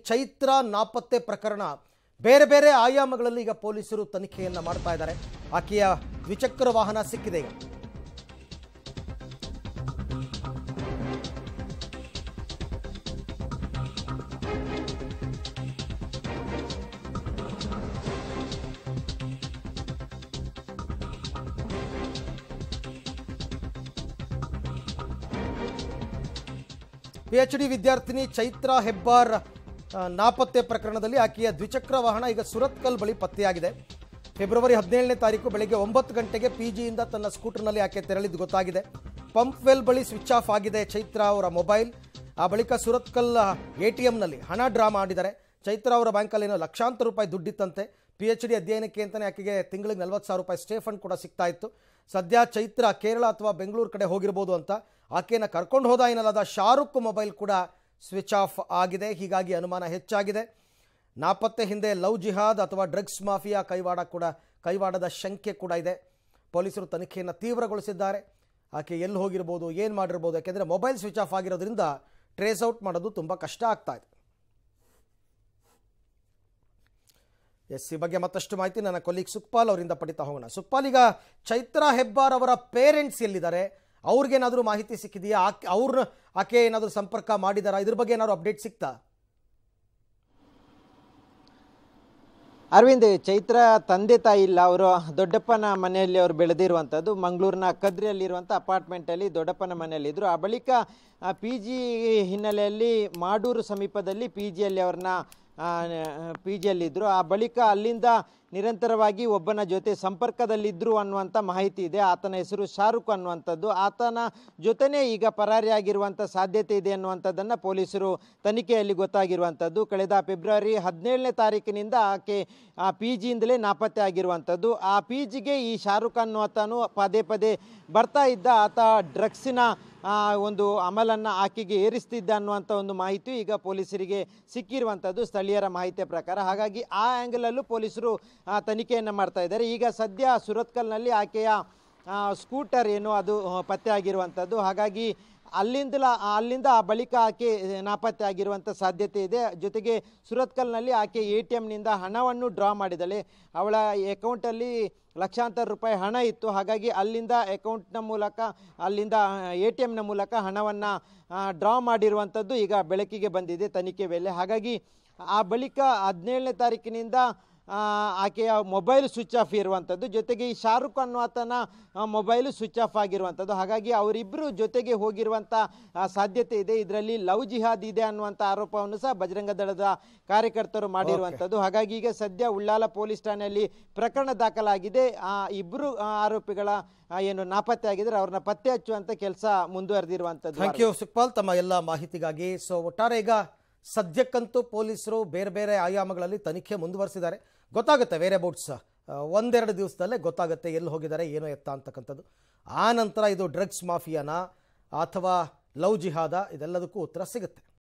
ಚೈತ್ರ ನಾಪತ್ತೆ ಪ್ರಕರಣ ಬೇರೆ ಬೇರೆ ಆಯಾಮಗಳಲ್ಲಿ ಈಗ ಪೊಲೀಸರು ತನಿಖೆಯನ್ನ ಮಾಡ್ತಾ ಇದ್ದಾರೆ. ಆಕೆಯ ದ್ವಿಚಕ್ರ ವಾಹನ ಸಿಕ್ಕಿದೆ ಈಗ. PhD ವಿದ್ಯಾರ್ಥಿನಿ ಚೈತ್ರ ಹೆಬ್ಬಾರ್ ನಾಪತ್ತೆ ಪ್ರಕರಣದಲ್ಲಿ ಆಕೆಯ ದ್ವಿಚಕ್ರ ವಾಹನ ಈಗ ಸುರತ್ಕಲ್ ಬಳಿ ಪತ್ತೆಯಾಗಿದೆ. ಫೆಬ್ರವರಿ 17ನೇ ತಾರೀಕು ಬೆಳಗ್ಗೆ 9 ಗಂಟೆಗೆ PGಯಿಂದ ತನ್ನ ಸ್ಕೂಟರ್ನಲ್ಲಿ ಆಕೆ ತೆರಳಿದ್ದು ಗೊತ್ತಾಗಿದೆ. ಪಂಪ್ವೆಲ್ ಬಳಿ ಸ್ವಿಚ್ ಆಫ್ ಆಗಿದೆ ಚೈತ್ರ ಅವರ ಮೊಬೈಲ್. ಆ ಬಳಿಕ ಸುರತ್ಕಲ್ ATMನಲ್ಲಿ ಹಣ ಡ್ರಾ ಮಾಡಿದ್ದಾರೆ. ಚೈತ್ರ ಅವರ ಬ್ಯಾಂಕಲ್ಲಿ ಏನೋ ಲಕ್ಷಾಂತರ ರೂಪಾಯಿ ದುಡ್ಡಿತ್ತಂತೆ. PhD ಅಧ್ಯಯನಕ್ಕೆ ಅಂತಲೇ ಆಕೆಗೆ ತಿಂಗಳಿಗೆ 40,000 ರೂಪಾಯಿ ಸ್ಟೇ ಫಂಡ್ ಕೂಡ ಸಿಗ್ತಾ ಇತ್ತು. ಸದ್ಯ ಚೈತ್ರ ಕೇರಳ ಅಥವಾ ಬೆಂಗಳೂರು ಕಡೆ ಹೋಗಿರ್ಬೋದು ಅಂತ ಆಕೆಯನ್ನು ಕರ್ಕೊಂಡು ಹೋದ ಎನ್ನಲಾದ ಶಾರುಖ್ ಮೊಬೈಲ್ ಕೂಡ ಸ್ವಿಚ್ ಆಫ್ ಆಗಿದೆ. ಹೀಗಾಗಿ ಅನುಮಾನ ಹೆಚ್ಚಾಗಿದೆ. ನಾಪತ್ತೆ ಹಿಂದೆ ಲವ್ ಜಿಹಾದ್ ಅಥವಾ ಡ್ರಗ್ಸ್ ಮಾಫಿಯಾ ಕೈವಾಡದ ಶಂಕೆ ಕೂಡ ಇದೆ. ಪೊಲೀಸರು ತನಿಖೆಯನ್ನು ತೀವ್ರಗೊಳಿಸಿದ್ದಾರೆ. ಆಕೆ ಎಲ್ಲಿ ಹೋಗಿರ್ಬೋದು, ಏನು ಮಾಡಿರ್ಬೋದು, ಯಾಕೆಂದರೆ ಮೊಬೈಲ್ ಸ್ವಿಚ್ ಆಫ್ ಆಗಿರೋದ್ರಿಂದ ಟ್ರೇಸ್ ಔಟ್ ಮಾಡೋದು ತುಂಬ ಕಷ್ಟ ಆಗ್ತಾ ಇದೆ. ಈ ಬಗ್ಗೆ ಮತ್ತಷ್ಟು ಮಾಹಿತಿ ನನ್ನ ಕೊಲೀಗ್ ಸುಕ್ಪಾಲ್ ಅವರಿಂದ ಪಡಿತಾ ಹೋಗೋಣ. ಸುಕ್ಪಾಲ್, ಈಗ ಚೈತ್ರ ಹೆಬ್ಬಾರ್ ಅವರ ಪೇರೆಂಟ್ಸ್ ಎಲ್ಲಿದ್ದಾರೆ? ಅವ್ರಿಗೇನಾದರೂ ಮಾಹಿತಿ ಸಿಕ್ಕಿದೆಯಾ? ಆಕೆ ಏನಾದರೂ ಸಂಪರ್ಕ ಮಾಡಿದಾರಾ? ಇದ್ರ ಬಗ್ಗೆ ಏನಾದರೂ ಅಪ್ಡೇಟ್ ಸಿಕ್ತಾ? ಅರವಿಂದ್, ಚೈತ್ರ ತಂದೆ ತಾಯಿ ಇಲ್ಲ. ಅವರು ದೊಡ್ಡಪ್ಪನ ಮನೆಯಲ್ಲಿ ಅವರು ಬೆಳೆದಿರುವಂಥದ್ದು. ಮಂಗಳೂರಿನ ಕದ್ರಿಯಲ್ಲಿರುವಂಥ ಅಪಾರ್ಟ್ಮೆಂಟಲ್ಲಿ ದೊಡ್ಡಪ್ಪನ ಮನೆಯಲ್ಲಿದ್ದರು. ಆ ಬಳಿಕ PG ಹಿನ್ನೆಲೆಯಲ್ಲಿ ಮಾಡೂರು ಸಮೀಪದಲ್ಲಿ PGಯಲ್ಲಿ ಅವ್ರನ್ನ PGಯಲ್ಲಿದ್ದರು. ಆ ಬಳಿಕ ಅಲ್ಲಿಂದ ನಿರಂತರವಾಗಿ ಒಬ್ಬನ ಜೊತೆ ಸಂಪರ್ಕದಲ್ಲಿದ್ದರು ಅನ್ನುವಂಥ ಮಾಹಿತಿ ಇದೆ. ಆತನ ಹೆಸರು ಶಾರುಖ್ ಅನ್ನುವಂಥದ್ದು. ಆತನ ಜೊತೆನೇ ಈಗ ಪರಾರಿಯಾಗಿರುವಂಥ ಸಾಧ್ಯತೆ ಇದೆ ಅನ್ನುವಂಥದ್ದನ್ನು ಪೊಲೀಸರು ತನಿಖೆಯಲ್ಲಿ ಗೊತ್ತಾಗಿರುವಂಥದ್ದು. ಕಳೆದ ಫೆಬ್ರವರಿ 17ನೇ ತಾರೀಕಿನಿಂದ ಆಕೆ PGಯಿಂದಲೇ ನಾಪತ್ತೆ ಆಗಿರುವಂಥದ್ದು. ಆ PGಗೆ ಈ ಶಾರುಖ್ ಅನ್ನುವತನು ಪದೇ ಪದೇ ಬರ್ತಾ ಇದ್ದ. ಆತ ಡ್ರಗ್ಸಿನ ಒಂದು ಅಮಲನ್ನು ಆಕೆಗೆ ಏರಿಸ್ತಿದ್ದ ಅನ್ನುವಂಥ ಒಂದು ಮಾಹಿತಿ ಈಗ ಪೊಲೀಸರಿಗೆ ಸಿಕ್ಕಿರುವಂಥದ್ದು ಸ್ಥಳೀಯರ ಮಾಹಿತಿಯ ಪ್ರಕಾರ. ಹಾಗಾಗಿ ಆ ಆ್ಯಂಗಲಲ್ಲೂ ಪೊಲೀಸರು ತನಿಖೆಯನ್ನು ಮಾಡ್ತಾ ಇದ್ದಾರೆ. ಈಗ ಸದ್ಯ ಸುರತ್ಕಲ್ನಲ್ಲಿ ಆಕೆಯ ಸ್ಕೂಟರ್ ಏನು ಅದು ಪತ್ತೆ ಆಗಿರುವಂಥದ್ದು. ಹಾಗಾಗಿ ಅಲ್ಲಿಂದ ಆ ಬಳಿಕ ಆಕೆ ನಾಪತ್ತೆ ಆಗಿರುವಂಥ ಸಾಧ್ಯತೆ ಇದೆ. ಜೊತೆಗೆ ಸುರತ್ಕಲ್ನಲ್ಲಿ ಆಕೆ ATMನಿಂದ ಹಣವನ್ನು ಡ್ರಾ ಮಾಡಿದ್ದಾಳೆ. ಅವಳ ಅಕೌಂಟಲ್ಲಿ ಲಕ್ಷಾಂತರ ರೂಪಾಯಿ ಹಣ ಇತ್ತು. ಹಾಗಾಗಿ ಅಲ್ಲಿಂದ ATMನ ಮೂಲಕ ಹಣವನ್ನು ಡ್ರಾ ಮಾಡಿರುವಂಥದ್ದು ಈಗ ಬೆಳಕಿಗೆ ಬಂದಿದೆ ತನಿಖೆ ವೇಳೆ. ಹಾಗಾಗಿ ಆ ಬಳಿಕ 17ನೇ ತಾರೀಕಿನಿಂದ ಆಕೆಯ ಮೊಬೈಲ್ ಸ್ವಿಚ್ ಆಫ್ ಇರುವಂಥದ್ದು. ಜೊತೆಗೆ ಈ ಶಾರುಖ್ ಅನ್ನುವತನ ಮೊಬೈಲು ಸ್ವಿಚ್ ಆಫ್ ಆಗಿರುವಂಥದ್ದು. ಹಾಗಾಗಿ ಅವರಿಬ್ಬರು ಜೊತೆಗೆ ಹೋಗಿರುವಂಥ ಸಾಧ್ಯತೆ ಇದೆ. ಇದರಲ್ಲಿ ಲವ್ ಜಿಹಾದ್ ಇದೆ ಅನ್ನುವಂಥ ಆರೋಪವನ್ನು ಸಹ ಬಜರಂಗ ದಳದ ಕಾರ್ಯಕರ್ತರು ಮಾಡಿರುವಂಥದ್ದು. ಹಾಗಾಗಿ ಈಗ ಸದ್ಯ ಉಳ್ಳಾಲ ಪೊಲೀಸ್ ಠಾಣೆಯಲ್ಲಿ ಪ್ರಕರಣ ದಾಖಲಾಗಿದೆ. ಇಬ್ಬರು ಆರೋಪಿಗಳ ಏನು ನಾಪತ್ತೆ ಆಗಿದ್ರೆ ಅವ್ರನ್ನ ಪತ್ತೆ ಹಚ್ಚುವಂಥ ಕೆಲಸ ಮುಂದುವರೆದಿರುವಂಥದ್ದು. ಥ್ಯಾಂಕ್ ಯು ಸುಕ್ಪಾಲ್ ತಮ್ಮ ಎಲ್ಲ ಮಾಹಿತಿಗಾಗಿ. ಒಟ್ಟಾರೆ ಈಗ ಸದ್ಯಕ್ಕಂತೂ ಪೊಲೀಸರು ಬೇರೆ ಬೇರೆ ಆಯಾಮಗಳಲ್ಲಿ ತನಿಖೆ ಮುಂದುವರಿಸಿದ್ದಾರೆ. ಗೊತ್ತಾಗುತ್ತೆ ವೇರ್ ಅಬೌಟ್ಸ್ ಒಂದೆರಡು ದಿವಸದಲ್ಲೇ ಗೊತ್ತಾಗುತ್ತೆ ಎಲ್ಲಿ ಹೋಗಿದ್ದಾರೆ, ಏನೋ ಎತ್ತ ಅಂತಕ್ಕಂಥದ್ದು. ಆ ನಂತರ ಇದು ಡ್ರಗ್ಸ್ ಮಾಫಿಯಾನ ಅಥವಾ ಲವ್ ಜಿಹಾದ, ಇದೆಲ್ಲದಕ್ಕೂ ಉತ್ತರ ಸಿಗುತ್ತೆ.